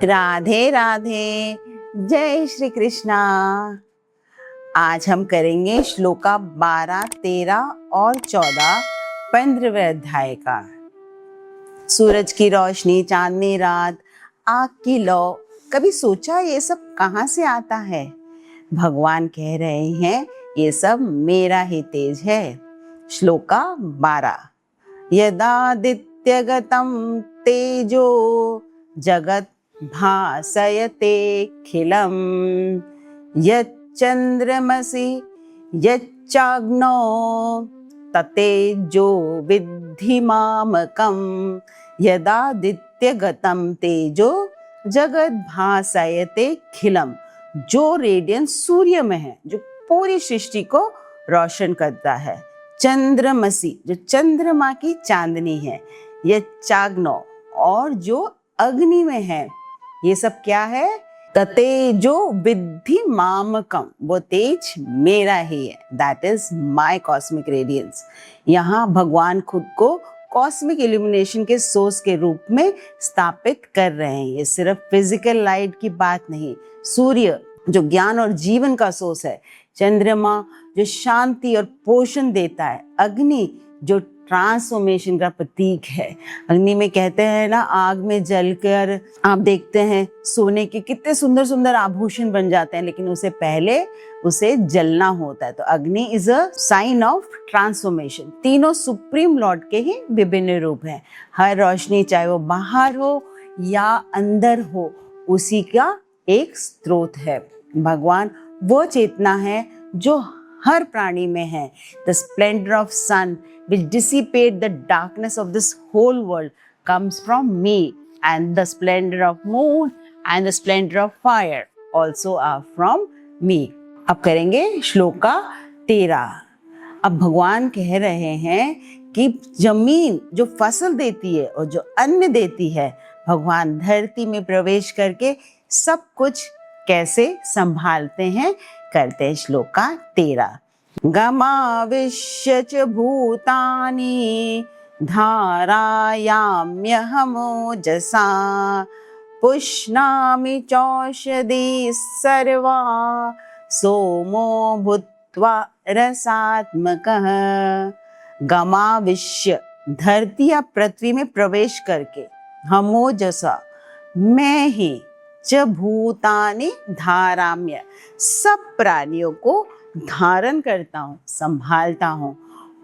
राधे राधे। जय श्री कृष्णा। आज हम करेंगे श्लोका 12, 13 और 14 15वें अध्याय का। सूरज की रोशनी, चांदनी रात, आग की लौ, कभी सोचा ये सब कहाँ से आता है? भगवान कह रहे हैं ये सब मेरा ही तेज है। श्लोका 12। यदादित्यगतं तेजो जगत भासयतेऽखिलं यच्चन्द्रमसि यच्चाग्नौ ततेजो विद्धि मामकं। यदादित्यगतं तेजो जगत भासयतेऽखिलं, जो रेडियंस सूर्य में है, जो पूरी सृष्टि को रोशन करता है। चंद्रमसी, जो चंद्रमा की चांदनी है। ये चाग्नो, और जो अग्नि में है। ये सब क्या है? ततेजो विद्धि मामकम, वो तेज मेरा ही है। That is my cosmic radiance. यहाँ भगवान खुद को कॉस्मिक इल्यूमिनेशन के सोर्स के रूप में स्थापित कर रहे हैं। ये सिर्फ फिजिकल लाइट की बात नहीं। सूर्य जो ज्ञान और जीवन का सोर्स है, चंद्रमा जो शांति और पोषण देता है, अग्नि जो ट्रांसफॉर्मेशन का प्रतीक है। अग्नि में कहते हैं ना, आग में जलकर आप देखते हैं सोने के कितने सुंदर सुंदर आभूषण बन जाते हैं, लेकिन उससे पहले उसे जलना होता है। तो अग्नि is a sign of transformation. तीनों सुप्रीम लॉर्ड के ही विभिन्न रूप हैं। हर रोशनी, चाहे वो बाहर हो या अंदर हो, उसी का एक स्रोत है। भगवान वो चेतना है जो हर प्राणी में है। The splendor of sun which dissipate the darkness of this whole world comes from me, and the splendor of moon and the splendor of fire also are from me. अब करेंगे श्लोका 13। अब भगवान कह रहे हैं कि जमीन जो फसल देती है और जो अन्न देती है, भगवान धरती में प्रवेश करके सब कुछ कैसे संभालते हैं, करते हैं। श्लोका 13। गमाविश्य च भूतानि धारायाम्यहमोजसा पुष्णामि चौषधि सर्वा सोमो भूत्वा रसात्मकः। गमाविश्य, धरती या पृथ्वी में प्रवेश करके, हमोजसा, मैं ही, च भूतानि धाराम्य, सब प्राणियों को धारण करता हूँ, संभालता हूँ।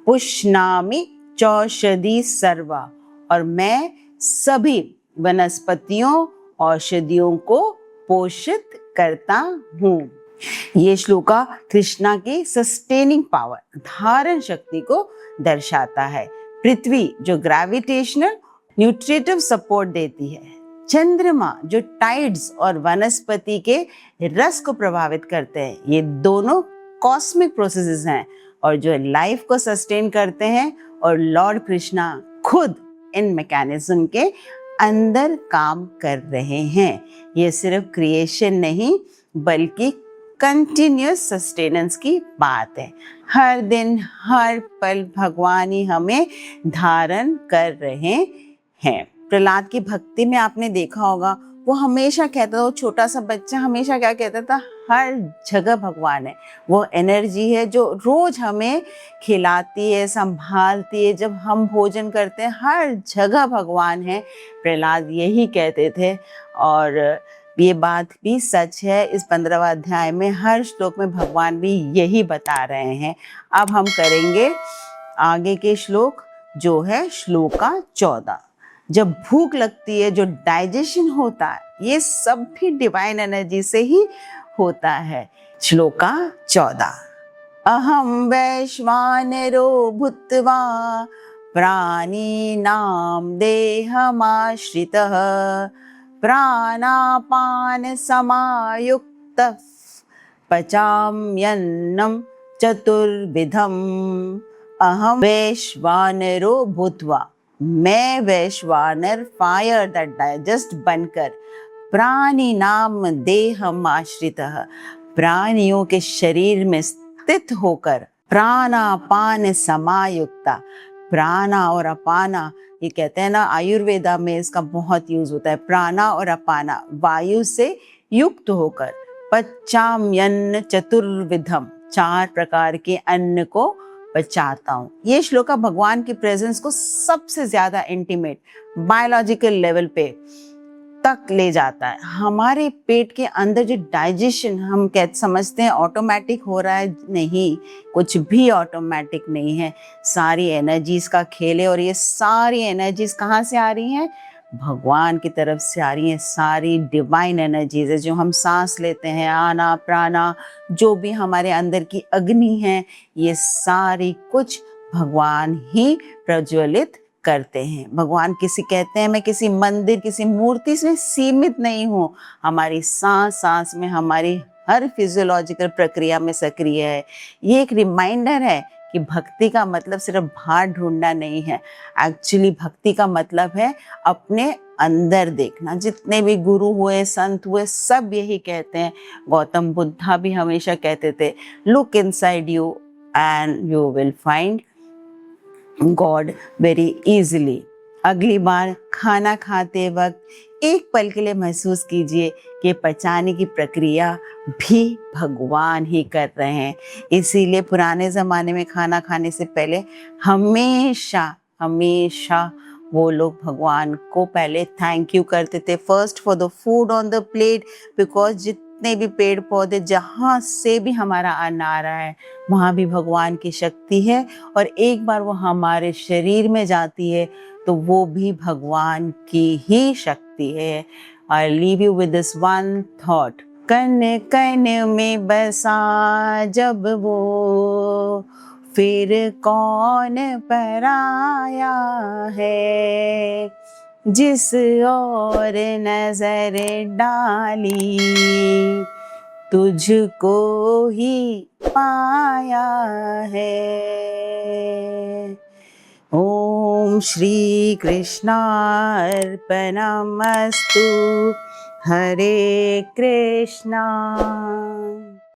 पुष्णामि चौषधि सर्वा, और मैं सभी वनस्पतियों, औषधियों को पोषित करता हूँ। ये श्लोका कृष्णा की सस्टेनिंग पावर, धारण शक्ति को दर्शाता है। पृथ्वी जो ग्रेविटेशनल न्यूट्रिटिव सपोर्ट देती है, चंद्रमा जो टाइड्स और वनस्पति के रस को प्रभावित करते हैं, ये दोनों कॉस्मिक प्रोसेसेस हैं और जो लाइफ को सस्टेन करते हैं। और लॉर्ड कृष्णा खुद इन मैकेनिज्म के अंदर काम कर रहे हैं। ये सिर्फ क्रिएशन नहीं, बल्कि कंटिन्यूअस सस्टेनेंस की बात है। हर दिन हर पल भगवान ही हमें धारण कर रहे हैं। प्रहलाद की भक्ति में आपने देखा होगा, वो हमेशा कहता था, वो छोटा सा बच्चा हमेशा क्या कहता था, हर जगह भगवान है। वो एनर्जी है जो रोज हमें खिलाती है, संभालती है। जब हम भोजन करते हैं, हर जगह भगवान है। प्रहलाद यही कहते थे, और ये बात भी सच है। इस 15वें अध्याय में हर श्लोक में भगवान भी यही बता रहे हैं। अब हम करेंगे आगे के श्लोक, जो है श्लोका 14। जब भूख लगती है, जो डाइजेशन होता है, ये सब भी डिवाइन एनर्जी से ही होता है। श्लोका 14। अहम वैश्वानरो भूत्वा प्राणिनां देहमाश्रितः प्राणापान समायुक्तः पचाम्यन्नं चतुर्विधम्। अहम वैश्वानरो भूत्वा, मैं वैश्वानर, फायर दैट डाइजेस्ट बनकर, प्राणी नाम देहम आश्रितः, प्राणियों के शरीर में स्थित होकर, प्राणापान समायुक्ता, प्राणा और अपाना ये कहते हैं ना, आयुर्वेदा में इसका बहुत यूज होता है। प्राणा और अपाना, वायु से युक्त होकर पचाम्यन्न चतुर्विधम, 4 प्रकार के अन्न को पचाता हूँ। ये श्लोका भगवान की प्रेजेंस को सबसे ज्यादा इंटीमेट बायोलॉजिकल लेवल पे तक ले जाता है। हमारे पेट के अंदर जो डाइजेशन हम समझते हैं ऑटोमेटिक हो रहा है, नहीं, कुछ भी ऑटोमेटिक नहीं है। सारी एनर्जीज का खेल है, और ये सारी एनर्जीज कहाँ से आ रही हैं? भगवान की तरफ से आ रही हैं। सारी डिवाइन एनर्जीज है, जो हम सांस लेते हैं, आना प्राणा, जो भी हमारे अंदर की अग्नि है, ये सारी कुछ भगवान ही प्रज्वलित करते हैं। भगवान किसी, कहते हैं मैं किसी मंदिर, किसी मूर्ति से सीमित नहीं हूँ। हमारी सांस सांस में, हमारी हर फिजियोलॉजिकल प्रक्रिया में सक्रिय है। ये एक रिमाइंडर है कि भक्ति का मतलब सिर्फ बाहर ढूंढना नहीं है। एक्चुअली भक्ति का मतलब है अपने अंदर देखना। जितने भी गुरु हुए, संत हुए, सब यही कहते हैं। गौतम बुद्धा भी हमेशा कहते थे, look inside you and you will find God very easily. अगली बार खाना खाते वक्त एक पल के लिए महसूस कीजिए कि पचाने की प्रक्रिया भी भगवान ही कर रहे हैं। इसीलिए पुराने ज़माने में खाना खाने से पहले हमेशा हमेशा वो लोग भगवान को पहले थैंक यू करते थे, first for the food on the plate, because जितने भी पेड़ पौधे, जहाँ से भी हमारा अन्न आ रहा है, वहाँ भी भगवान की शक्ति है। और एक बार वो हमारे शरीर में जाती है तो वो भी भगवान की ही शक्ति है। I leave you with this one thought, कन कन में बसा जब वो, फिर कौन पराया है। जिस और नजर डाली तुझको ही पाया है। ओम श्री कृष्णार्पणमस्तु। हरे कृष्णा।